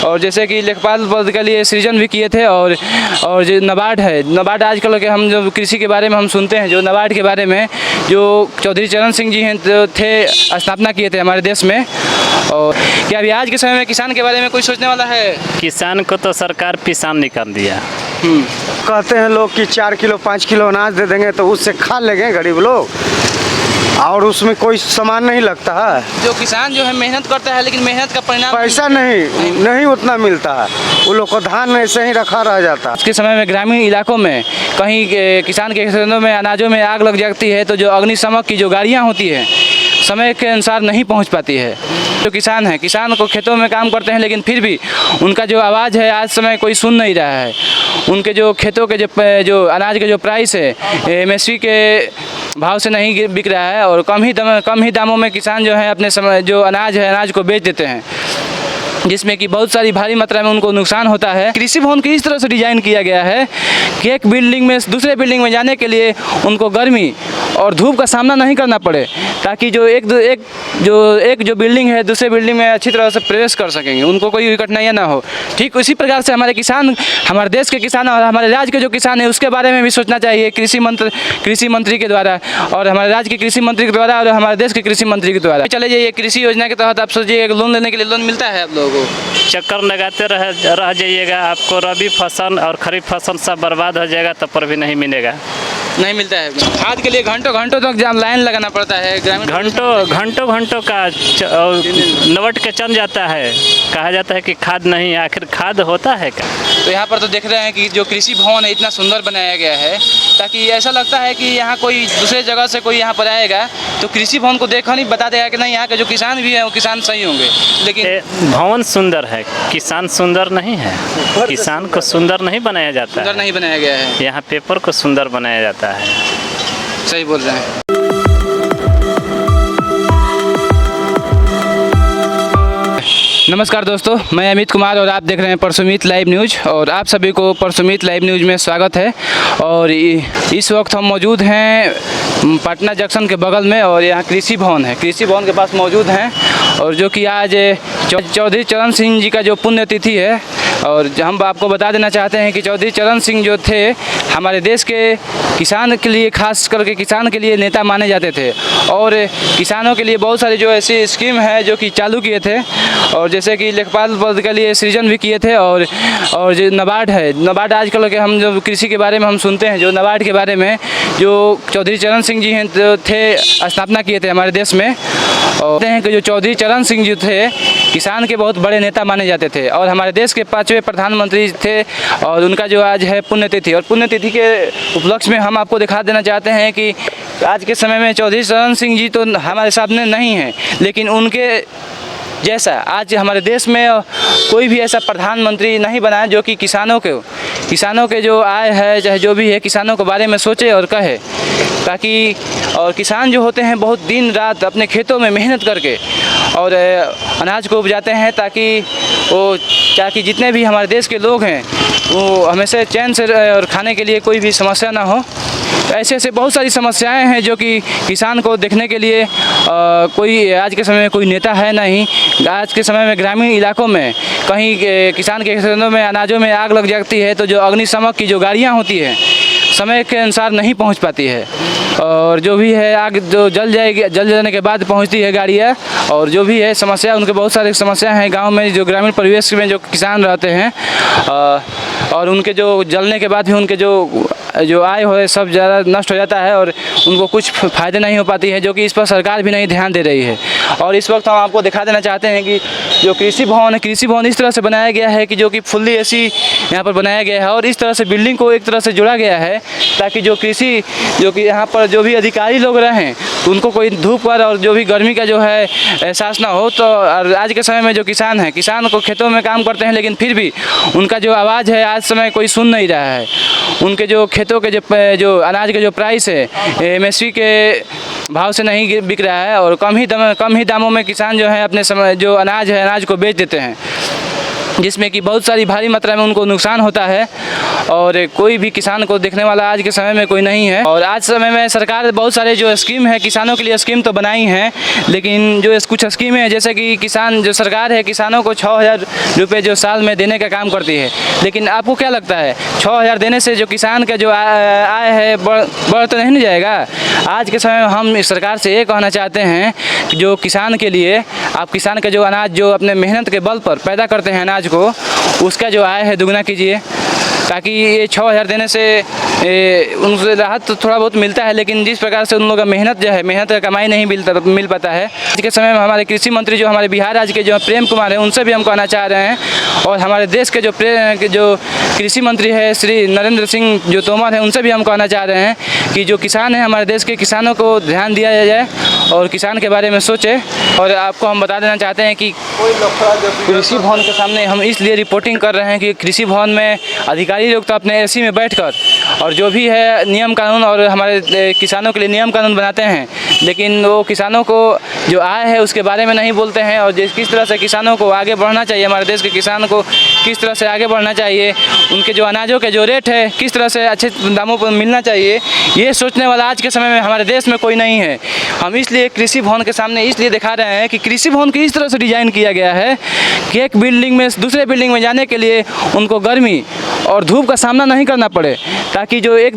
और जैसे कि लेखपाल पद के लिए सृजन भी किए थे। और जो नाबार्ड है, नाबार्ड आजकल के हम जो कृषि के बारे में हम सुनते हैं, जो नाबार्ड के बारे में जो चौधरी चरण सिंह जी हैं थे, स्थापना किए थे हमारे देश में। और क्या अभी आज के समय में किसान के बारे में कोई सोचने वाला है? किसान को तो सरकार पिसान निकाल दिया। कहते हैं लोग कि 4 किलो 5 किलो अनाज दे देंगे तो उससे खा लेंगे गरीब लोग, और उसमें कोई सामान नहीं लगता है। जो किसान जो है मेहनत करता है, लेकिन मेहनत का परिणाम पैसा नहीं उतना मिलता है, वो लोग को धान ऐसे ही रखा रह जाता है। आज के समय में ग्रामीण इलाकों में कहीं किसान के खेतों में अनाजों में आग लग जाती है तो जो अग्निशमन की जो गाड़ियाँ होती हैं समय के अनुसार नहीं पहुंच पाती है। जो किसान हैं, किसान को खेतों में काम करते हैं, लेकिन फिर भी उनका जो आवाज़ है आज समय कोई सुन नहीं रहा है। उनके जो खेतों के जो अनाज के जो प्राइस है MSP के भाव से नहीं बिक रहा है, और कम ही दामों में किसान जो है अपने समय जो अनाज को बेच देते हैं, जिसमें कि बहुत सारी भारी मात्रा में उनको नुकसान होता है। कृषि भवन को इस तरह से डिजाइन किया गया है कि एक बिल्डिंग में दूसरे बिल्डिंग में जाने के लिए उनको गर्मी और धूप का सामना नहीं करना पड़े, ताकि जो एक बिल्डिंग है दूसरे बिल्डिंग में अच्छी तरह से प्रवेश कर सकेंगे, उनको कोई कठिनाइयाँ ना हो। ठीक उसी प्रकार से हमारे किसान, हमारे देश के किसान और हमारे राज्य के जो किसान हैं उसके बारे में भी सोचना चाहिए कृषि मंत्री के द्वारा, और हमारे राज्य के कृषि मंत्री के द्वारा, और हमारे देश के कृषि मंत्री के द्वारा। चले जाइए कृषि योजना के तहत आप सोचिए लोन लेने के लिए लोन मिलता है आप लोगों को, चक्कर लगाते रह जाइएगा, आपको रबी फसल और खरीफ फसल सब बर्बाद हो जाएगा, तब पर भी नहीं मिलेगा, नहीं मिलता है। खाद के लिए घंटों तक लाइन लगाना पड़ता है, घंटों का नवट के चल जाता है। कहा जाता है कि खाद नहीं, आखिर खाद होता है क्या? तो यहाँ पर तो देख रहे हैं कि जो कृषि भवन है इतना सुंदर बनाया गया है, ताकि ऐसा लगता है कि यहाँ कोई दूसरे जगह से कोई यहाँ पर आएगा तो कृषि भवन को देखा नहीं बता देगा कि नहीं यहाँ के जो किसान भी हैं वो किसान सही होंगे। लेकिन भवन सुंदर है, किसान सुंदर नहीं है। किसान को सुंदर नहीं बनाया जाता, सुंदर नहीं बनाया गया है। यहाँ पेपर को सुंदर बनाया जाता है। सही बोल रहे हैं। नमस्कार दोस्तों, मैं अमित कुमार और आप देख रहे हैं परसुमित लाइव न्यूज़, और आप सभी को परसुमित लाइव न्यूज़ में स्वागत है। और इस वक्त हम मौजूद हैं पटना जंक्शन के बगल में, और यहाँ कृषि भवन है, कृषि भवन के पास मौजूद हैं। और जो कि आज चौधरी चरण सिंह जी का जो पुण्यतिथि है, और हम आपको बता देना चाहते हैं कि चौधरी चरण सिंह जो थे हमारे देश के किसान के लिए, खास करके किसान के लिए नेता माने जाते थे, और किसानों के लिए बहुत सारी जो ऐसी स्कीम है जो कि चालू किए थे, और जैसे कि लेखपाल पद के लिए सृजन भी किए थे। और जो नाबार्ड है, नाबार्ड आजकल के हम जो कृषि के बारे में हम सुनते हैं, जो नाबार्ड के बारे में जो चौधरी चरण सिंह जी हैं थे, स्थापना किए थे हमारे देश में। और हैं कि जो चौधरी चरण सिंह जी थे किसान के बहुत बड़े नेता माने जाते थे, और हमारे देश के 5वें प्रधानमंत्री थे, और उनका जो आज है पुण्यतिथि, और पुण्यतिथि के उपलक्ष्य में हम आपको दिखा देना चाहते हैं कि आज के समय में चौधरी चरण सिंह जी तो हमारे सामने नहीं हैं, लेकिन उनके जैसा आज हमारे देश में कोई भी ऐसा प्रधानमंत्री नहीं बना है जो कि किसानों के जो आय है, चाहे जो भी है, किसानों के बारे में सोचे और कहे, ताकि और किसान जो होते हैं बहुत दिन रात अपने खेतों में मेहनत करके और अनाज को उपजाते हैं, ताकि जितने भी हमारे देश के लोग हैं वो हमेशा चैन से और खाने के लिए कोई भी समस्या ना हो। ऐसे बहुत सारी समस्याएं हैं जो कि किसान को देखने के लिए कोई आज के समय में कोई नेता है नहीं। आज के समय में ग्रामीण इलाकों में कहीं किसान के खेतों में अनाजों में आग लग जाती है तो जो अग्निशमन की जो गाड़ियाँ होती हैं समय के अनुसार नहीं पहुंच पाती है, और जो भी है आग जो जल जाने के बाद पहुंचती है गाड़ियाँ, और जो भी है समस्या, उनके बहुत सारी समस्या हैं गांव में, जो ग्रामीण परिवेश में जो किसान रहते हैं, और उनके जो जलने के बाद भी उनके जो आय हो सब ज़्यादा नष्ट हो जाता है, और उनको कुछ फ़ायदे नहीं हो पाती है, जो कि इस पर सरकार भी नहीं ध्यान दे रही है। और इस वक्त हम आपको दिखा देना चाहते हैं कि जो कृषि भवन है, कृषि भवन इस तरह से बनाया गया है कि जो कि फुल्ली AC यहाँ पर बनाया गया है, और इस तरह से बिल्डिंग को एक तरह से जोड़ा गया है ताकि जो कि यहाँ पर जो भी अधिकारी लोग रहें तो उनको कोई धूप पर और जो भी गर्मी का जो है एहसास ना हो। तो आज के समय में जो किसान को खेतों में काम करते हैं, लेकिन फिर भी उनका जो आवाज़ है आज समय कोई सुन नहीं रहा है। उनके जो खेतों के जो अनाज के जो प्राइस है MSP के भाव से नहीं बिक रहा है, और कम ही दामों में किसान जो है अपने जो अनाज को बेच देते हैं। जिसमें कि बहुत सारी भारी मात्रा में उनको नुकसान होता है और कोई भी किसान को देखने वाला आज के समय में कोई नहीं है। और आज समय में सरकार बहुत सारे जो स्कीम है किसानों के लिए स्कीम तो बनाई हैं, लेकिन जो कुछ स्कीमें हैं जैसे कि किसान जो सरकार है किसानों को 6,000 रुपये जो साल में देने का काम करती है, लेकिन आपको क्या लगता है 6,000 देने से जो किसान का जो आय है बढ़ तो नहीं जाएगा? आज के समय में हम इस सरकार से ये कहना चाहते हैं कि जो किसान के लिए आप किसान का जो अनाज जो अपने मेहनत के बल पर पैदा करते हैं अनाज को, उसका जो आय है दुगना कीजिए, ताकि ये 6,000 देने से उनसे राहत तो थोड़ा बहुत मिलता है, लेकिन जिस प्रकार से उन लोगों का मेहनत जो है मेहनत का कमाई नहीं मिल पाता है। आज के समय में हमारे कृषि मंत्री जो हमारे बिहार राज्य के जो प्रेम कुमार हैं उनसे भी हम कहना चाह रहे हैं, और हमारे देश के जो कृषि मंत्री है श्री नरेंद्र सिंह जो तोमर हैं उनसे भी हम कहना चाह रहे हैं कि जो किसान हैं हमारे देश के किसानों को ध्यान दिया जाए और किसान के बारे में सोचे। और आपको हम बता देना चाहते हैं कि कृषि भवन के सामने हम इसलिए रिपोर्टिंग कर रहे हैं कि कृषि भवन में अधिकारी लोग तो अपने एसी में बैठकर और जो भी है नियम कानून और हमारे किसानों के लिए नियम कानून बनाते हैं, लेकिन वो किसानों को जो आय है उसके बारे में नहीं बोलते हैं और किस तरह से किसानों को आगे बढ़ना चाहिए, हमारे देश के किसान को किस तरह से आगे बढ़ना चाहिए, उनके जो अनाजों के जो रेट है किस तरह से अच्छे दामों पर मिलना चाहिए, ये सोचने वाला आज के समय में हमारे देश में कोई नहीं है। हम इसलिए कृषि भवन के सामने इसलिए दिखा रहे हैं कि कृषि भवन को इस तरह से डिज़ाइन किया गया है कि एक बिल्डिंग में दूसरे बिल्डिंग में जाने के लिए उनको गर्मी और धूप का सामना नहीं करना पड़े, ताकि जो एक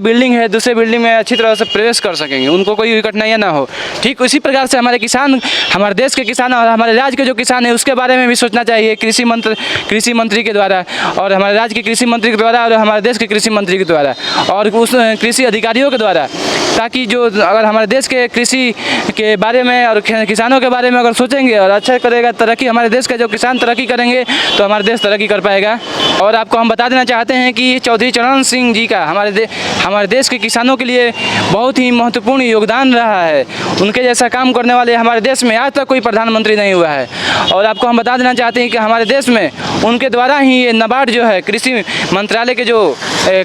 बिल्डिंग है दूसरे बिल्डिंग में अच्छी तरह से प्रवेश कर सकेंगे, उनको कोई कठिनाइयाँ ना हो। ठीक उसी प्रकार से हमारे किसान, हमारे देश के किसान और हमारे राज्य के जो किसान हैं उसके बारे में भी सोचना चाहिए कृषि मंत्री के द्वारा और हमारे राज्य के कृषि मंत्री के द्वारा और हमारे देश के कृषि मंत्री के द्वारा और उस कृषि अधिकारियों के द्वारा, ताकि जो अगर हमारे देश के कृषि के बारे में और किसानों के बारे में अगर सोचेंगे और अच्छा करेगा तरक्की, हमारे देश का जो किसान तरक्की करेंगे तो हमारा देश तरक्की कर पाएगा। और आपको हम बता देना चाहते हैं कि चौधरी चरण सिंह जी का हमारे देश के किसानों के लिए बहुत ही महत्वपूर्ण योगदान रहा है। उनके जैसा काम करने वाले हमारे देश में आज तक कोई प्रधानमंत्री नहीं हुआ है। और आपको हम बता देना चाहते हैं कि हमारे देश में उनके द्वारा ही ये नाबार्ड जो है कृषि मंत्रालय के जो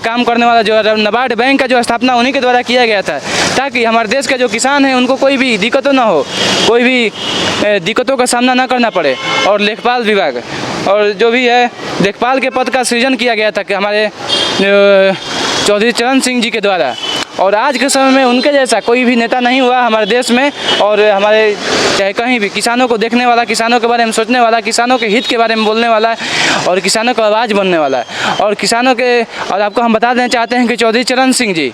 काम करने वाला जो नाबार्ड बैंक का जो स्थापना उन्हीं के द्वारा किया गया था, ताकि हमारे देश के जो किसान हैं उनको कोई भी दिक्कतों ना हो, कोई भी दिक्कतों का सामना ना करना पड़े। और लेखपाल विभाग और जो भी है लेखपाल के पद का सृजन किया गया था कि हमारे चौधरी चरण सिंह जी के द्वारा, और आज के समय में उनके जैसा कोई भी नेता नहीं हुआ हमारे देश में। और हमारे चाहे कहीं भी किसानों को देखने वाला, किसानों के बारे में सोचने वाला, किसानों के हित के बारे में बोलने वाला और किसानों का आवाज़ बनने वाला और किसानों के। और आपको हम बता देना चाहते हैं कि चौधरी चरण सिंह जी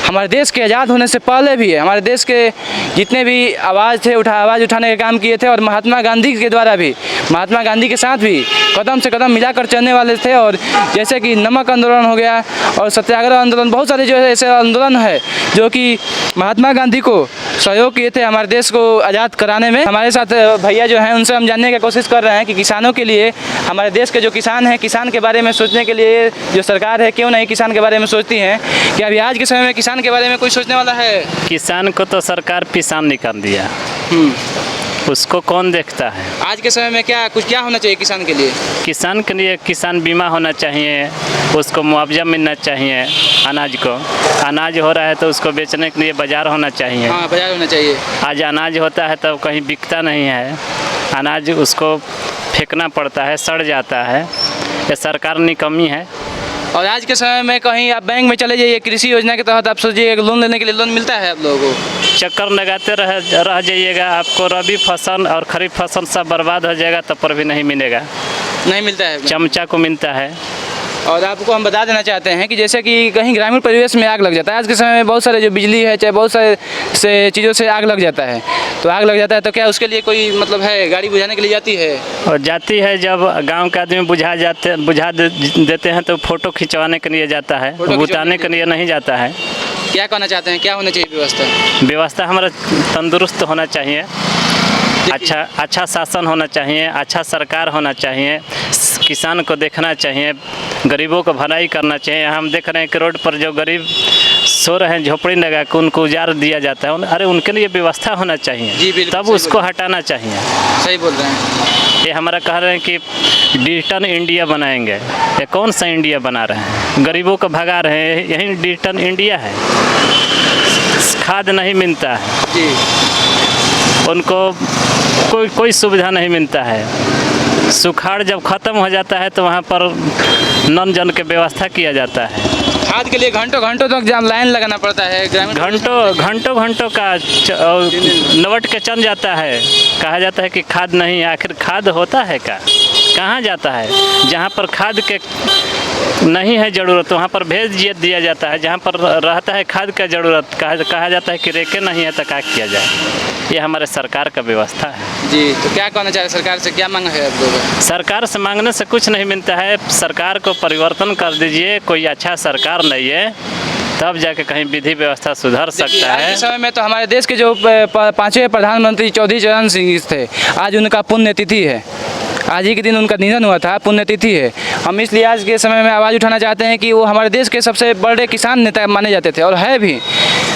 हमारे देश के आज़ाद होने से पहले भी है हमारे देश के जितने भी आवाज़ उठाने का काम किए थे, और महात्मा गांधी के द्वारा भी, महात्मा गांधी के साथ भी कदम से कदम मिलाकर चलने वाले थे। और जैसे कि नमक आंदोलन हो गया और सत्याग्रह आंदोलन, बहुत सारे जो है ऐसे आंदोलन है जो कि महात्मा गांधी को सहयोग किए थे हमारे देश को आज़ाद कराने में। हमारे साथ भैया जो हैं उनसे हम जानने की कोशिश कर रहे हैं कि किसानों के लिए, हमारे देश के जो किसान हैं, किसान के बारे में सोचने के लिए जो सरकार है क्यों नहीं किसान के बारे में सोचती हैं। कि अभी आज के समय में किसान के बारे में कोई सोचने वाला है? किसान को तो सरकार किसान निकाल दिया, उसको कौन देखता है? आज के समय में क्या होना चाहिए किसान के लिए? किसान के लिए किसान बीमा होना चाहिए, उसको मुआवजा मिलना चाहिए, अनाज को अनाज हो रहा है तो उसको बेचने के लिए बाज़ार होना चाहिए। हाँ, बाज़ार होना चाहिए। आज अनाज होता है तो कहीं बिकता नहीं है, अनाज उसको फेंकना पड़ता है, सड़ जाता है। ये सरकार निकम्मी है। और आज के समय में कहीं आप बैंक में चले जाइए, कृषि योजना के तहत आप सोचिए लोन लेने के लिए लोन मिलता है आप लोगों को, चक्कर लगाते रह जाइएगा, आपको रबी फसल और खरीफ फसल सब बर्बाद हो जाएगा, तब पर भी नहीं मिलेगा, नहीं मिलता है, चमचा को मिलता है। और आपको हम बता देना चाहते हैं कि जैसे कि कहीं ग्रामीण परिवेश में आग लग जाता है, आज के समय में बहुत सारे जो बिजली है चाहे बहुत सारे से चीज़ों से आग लग जाता है, तो आग लग जाता है तो क्या उसके लिए कोई मतलब है गाड़ी बुझाने के लिए जाती है? और जाती है, जब गांव के आदमी बुझा देते हैं तो फोटो खिंचवाने के लिए जाता है, बुताने के लिए नहीं जाता है। क्या कहना चाहते हैं, क्या होना चाहिए व्यवस्था हमारा तंदुरुस्त होना चाहिए, अच्छा शासन होना चाहिए, अच्छा सरकार होना चाहिए, किसान को देखना चाहिए, गरीबों को भलाई करना चाहिए। हम देख रहे हैं कि रोड पर जो गरीब सो रहे हैं झोपड़ी लगा के उनको उजाड़ दिया जाता है, अरे उनके लिए व्यवस्था होना चाहिए, तब उसको हटाना चाहिए। सही बोल रहे हैं। ये हमारा कह रहे हैं कि डिजिटल इंडिया बनाएंगे, ये कौन सा इंडिया बना रहे हैं? गरीबों को भगा रहे हैं, यही डिजिटल इंडिया है। खाद नहीं मिलता है जी, उनको कोई सुविधा नहीं मिलता है। सुखाड़ जब ख़त्म हो जाता है तो वहाँ पर नल जल की व्यवस्था किया जाता है। खाद के लिए घंटों घंटों तक लाइन लगाना पड़ता है ग्रामीण। घंटों का नवट के चल जाता है। कहा जाता है कि खाद नहीं, आखिर खाद होता है क्या? कहाँ जाता है? जहाँ पर खाद के नहीं है ज़रूरत वहाँ पर भेज दिया जाता है। जहाँ पर रहता है खाद का ज़रूरत कहा जाता है कि रेके नहीं है तो क्या किया जाए। ये हमारे सरकार का व्यवस्था है। जी, तो क्या कहना चाह रहे सरकार से, क्या मांग है आप लोगों? सरकार से मांगने से कुछ नहीं मिलता है। सरकार को परिवर्तन कर दीजिए, कोई अच्छा सरकार नहीं है, तब जाके कहीं विधि व्यवस्था सुधर सकता आज है। के समय में तो हमारे देश के जो पांचवें प्रधानमंत्री चौधरी चरण सिंह थे, आज उनका पुण्यतिथि है। आज ही के दिन उनका निधन हुआ था, पुण्यतिथि है। हम इसलिए आज के समय में आवाज़ उठाना चाहते हैं कि वो हमारे देश के सबसे बड़े किसान नेता माने जाते थे और है भी।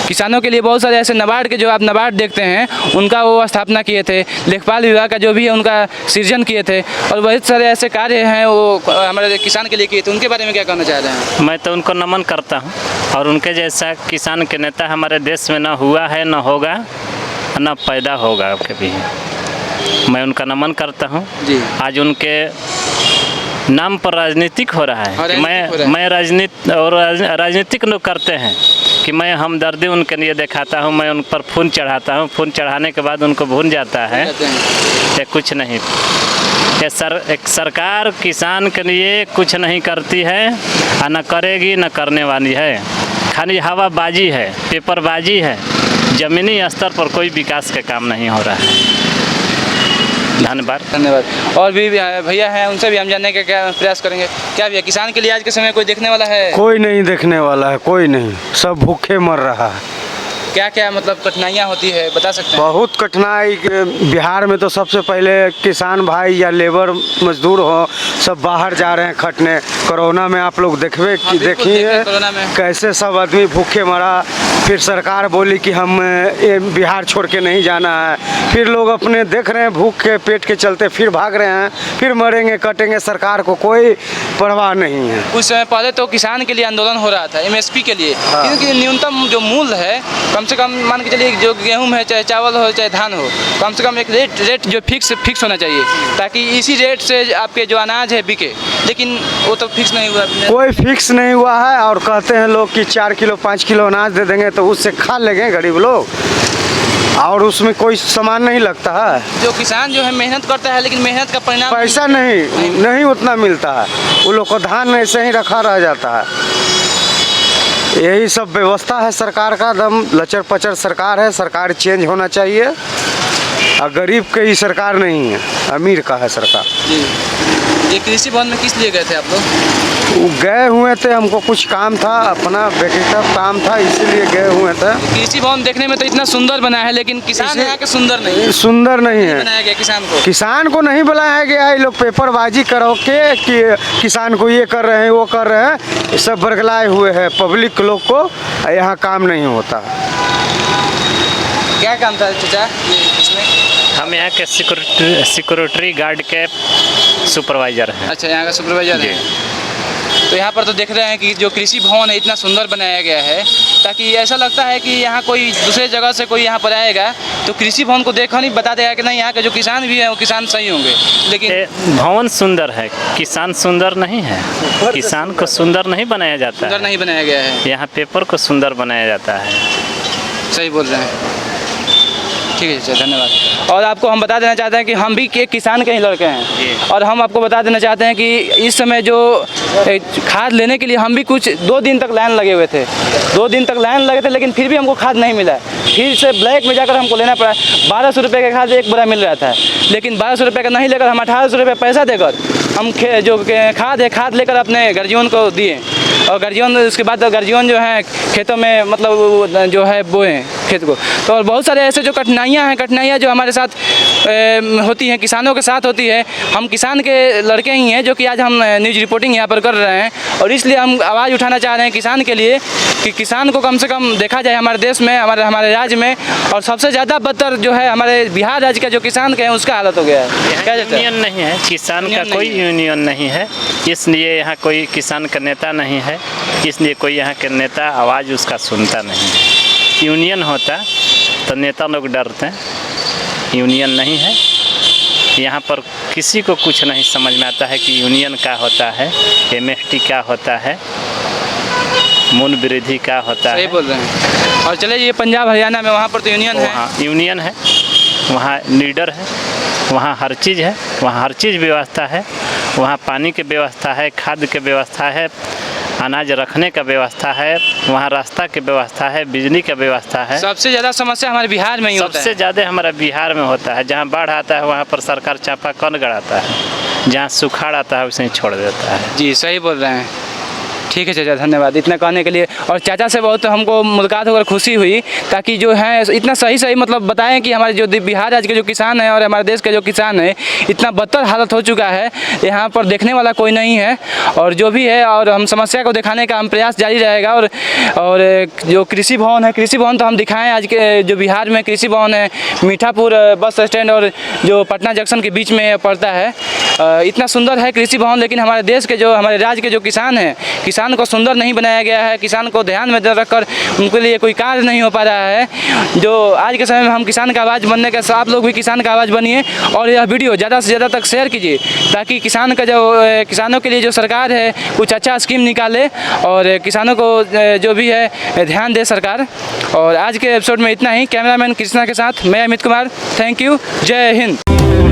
किसानों के लिए बहुत सारे ऐसे नाबार्ड के जो आप नाबार्ड देखते हैं उनका वो स्थापना किए थे, लेखपाल विभाग का जो भी है उनका सृजन किए थे और बहुत सारे ऐसे कार्य हैं वो हमारे किसान के लिए किए थे। उनके बारे में क्या कहना चाह रहे हैं? मैं तो उनको नमन करता हूँ और उनके जैसा किसान के नेता हमारे देश में न हुआ है, न होगा, न पैदा होगा कभी। मैं उनका नमन करता हूँ। जी। आज उनके नाम पर राजनीतिक हो रहा है कि मैं राजनीतिक लोग करते हैं कि मैं हमदर्दी उनके लिए दिखाता हूँ, मैं उन पर खून चढ़ाता हूँ, खून चढ़ाने के बाद उनको भून जाता है। ये कुछ नहीं। एक सरकार किसान के लिए कुछ नहीं करती है और न करेगी, न करने वाली है। खाली हवाबाजी है, पेपरबाजी है, ज़मीनी स्तर पर कोई विकास का काम नहीं हो रहा है। धन्यवाद। और भी भैया हैं, उनसे भी हम जानने का क्या प्रयास करेंगे। क्या भैया, किसान के लिए आज के समय कोई देखने वाला है? कोई नहीं देखने वाला है, कोई नहीं, सब भूखे मर रहा है। क्या क्या मतलब कठिनाइयाँ होती है, बता सकते हैं? बहुत कठिनाई। बिहार में तो सबसे पहले किसान भाई या लेबर मजदूर हो सब बाहर जा रहे हैं खटने। कोरोना में आप लोग देखिए कैसे सब आदमी भूखे मरा। फिर सरकार बोली कि हम बिहार छोड़ के नहीं जाना है। फिर लोग अपने देख रहे हैं भूख के पेट के चलते फिर भाग रहे हैं, फिर मरेंगे कटेंगे। सरकार को कोई परवाह नहीं है। कुछ समय पहले तो किसान के लिए आंदोलन हो रहा था, एमएसपी के लिए। क्योंकि न्यूनतम जो मूल्य है, कम से कम मान के चलिए जो गेहूं है, चाहे चावल हो चाहे धान हो, कम से कम एक रेट जो फिक्स होना चाहिए, ताकि इसी रेट से आपके जो अनाज है बिके। लेकिन वो तो फिक्स नहीं हुआ। कोई फिक्स नहीं हुआ है और कहते हैं लोग कि 4 किलो 5 किलो अनाज दे देंगे तो उससे खा लेंगे गरीब लोग, और उसमें कोई सामान नहीं लगता है। जो किसान जो है मेहनत करता है, लेकिन मेहनत का परिणाम पैसा नहीं उतना मिलता है। वो लोग को धान ऐसे ही रखा रह जाता है। यही सब व्यवस्था है सरकार का। दम लचर पचर सरकार है। सरकार चेंज होना चाहिए। और गरीब की ही सरकार नहीं है, अमीर का है सरकार। जी। ये कृषि भवन में किस लिए गए थे आप लोग? गए हुए थे, हमको कुछ काम था, अपना व्यक्तिगत काम था, इसीलिए गए हुए थे। कृषि भवन देखने में तो इतना सुंदर बना है, लेकिन किसान यहाँ के सुंदर नहीं है। सुंदर नहीं है। बनाया गया किसान को नहीं बुलाया गया है। लोग पेपरबाजी करो के कि किसान को ये कर रहे हैं वो कर रहे हैं, सब बरगलाए हुए हैं पब्लिक लोग को। यहाँ काम नहीं होता। क्या काम था चाचा इसमें? हम यहाँ के सिक्योरिटी गार्ड के सुपरवाइजर हैं। अच्छा, यहाँ का सुपरवाइजर है। तो यहाँ पर तो देख रहे हैं कि जो कृषि भवन है इतना सुंदर बनाया गया है, ताकि ऐसा लगता है कि यहाँ कोई दूसरे जगह से कोई यहाँ पर आएगा तो कृषि भवन को देखा नहीं बता देगा कि नहीं यहाँ के जो किसान भी हैं वो किसान सही होंगे। लेकिन भवन सुंदर है, किसान सुंदर नहीं है। किसान को सुंदर नहीं बनाया जाता, सुंदर नहीं बनाया गया है। यहाँ पेपर को सुंदर बनाया जाता है। सही बोल रहे हैं। ठीक है चाचा, धन्यवाद। और आपको हम बता देना चाहते हैं कि हम भी एक किसान के ही लड़के हैं, और हम आपको बता देना चाहते हैं कि इस समय जो खाद लेने के लिए हम भी कुछ 2 दिन तक लाइन लगे हुए थे। 2 दिन तक लाइन लगे थे, लेकिन फिर भी हमको खाद नहीं मिला। फिर से ब्लैक में जाकर हमको लेना पड़ा। 1200 रुपये का खाद एक बोरा मिल रहा था, लेकिन 1200 रुपये का नहीं लेकर हम 1800 रुपये पैसा देकर हम जो खाद है खाद लेकर अपने गर्जियन को दिए। और गर्जियन उसके बाद गर्जियन जो है खेतों में मतलब जो है बोए खेत को। तो और बहुत सारे ऐसे जो कठिनाइयाँ जो हमारे साथ होती हैं, किसानों के साथ होती है। हम किसान के लड़के ही हैं जो कि आज हम न्यूज़ रिपोर्टिंग यहाँ पर कर रहे हैं, और इसलिए हम आवाज़ उठाना चाह रहे हैं किसान के लिए कि किसान को कम से कम देखा जाए हमारे देश में, हमारे राज्य में। और सबसे ज़्यादा बदतर जो है हमारे बिहार राज्य का जो किसान के हैं उसका हालत हो गया है। क्या यूनियन नहीं है, किसान का कोई यूनियन नहीं है, इसलिए यहाँ कोई किसान का नेता नहीं है, इसलिए कोई यहाँ के नेता आवाज़ उसका सुनता नहीं है। यूनियन होता तो नेता लोग डरते हैं। यूनियन नहीं है, यहाँ पर किसी को कुछ नहीं समझ में आता है कि यूनियन क्या होता है, एमएसटी क्या होता है, मूल वृद्धि क्या होता सही है। बोल रहे हैं। और चले ये पंजाब हरियाणा में, वहाँ पर तो यूनियन है। वहाँ यूनियन है, वहाँ लीडर है, वहाँ हर चीज़ है, वहाँ हर चीज़ व्यवस्था है। वहाँ पानी की व्यवस्था है, खाद की व्यवस्था है, अनाज रखने का व्यवस्था है, वहाँ रास्ता की व्यवस्था है, बिजली का व्यवस्था है। सबसे ज़्यादा समस्या हमारे बिहार में ही होता सबसे है। ज़्यादा हमारा बिहार में होता है। जहाँ बाढ़ आता है वहाँ पर सरकार चापाकल गड़ाता है, जहाँ सुखाड़ आता है उसे ही छोड़ देता है। जी सही बोल रहे हैं। ठीक है चाचा, धन्यवाद इतना कहने के लिए। और चाचा से बहुत हमको मुलाकात होकर खुशी हुई, ताकि जो है इतना सही सही मतलब बताएं कि हमारे जो बिहार राज्य के जो किसान हैं और हमारे देश के जो किसान हैं, इतना बदतर हालत हो चुका है, यहाँ पर देखने वाला कोई नहीं है। और जो भी है, और हम समस्या को दिखाने का हम प्रयास जारी रहेगा। और जो कृषि भवन है, कृषि भवन तो हम दिखाएँ आज के जो बिहार में कृषि भवन है, मीठापुर बस स्टैंड और जो पटना जंक्शन के बीच में पड़ता है। इतना सुंदर है कृषि भवन, लेकिन हमारे देश के जो हमारे राज्य के जो किसान हैं, किसान को सुंदर नहीं बनाया गया है। किसान को ध्यान में रखकर उनके लिए कोई कार्य नहीं हो पा रहा है। जो आज के समय में हम किसान का आवाज़ बनने का, आप लोग भी किसान का आवाज़ बनिए और यह वीडियो ज़्यादा से ज़्यादा तक शेयर कीजिए, ताकि किसान का जो किसानों के लिए जो सरकार है कुछ अच्छा स्कीम निकाले और किसानों को जो भी है ध्यान दे सरकार। और आज के एपिसोड में इतना ही। कैमरामैन कृष्णा के साथ मैं अमित कुमार। Thank you. जय हिंद।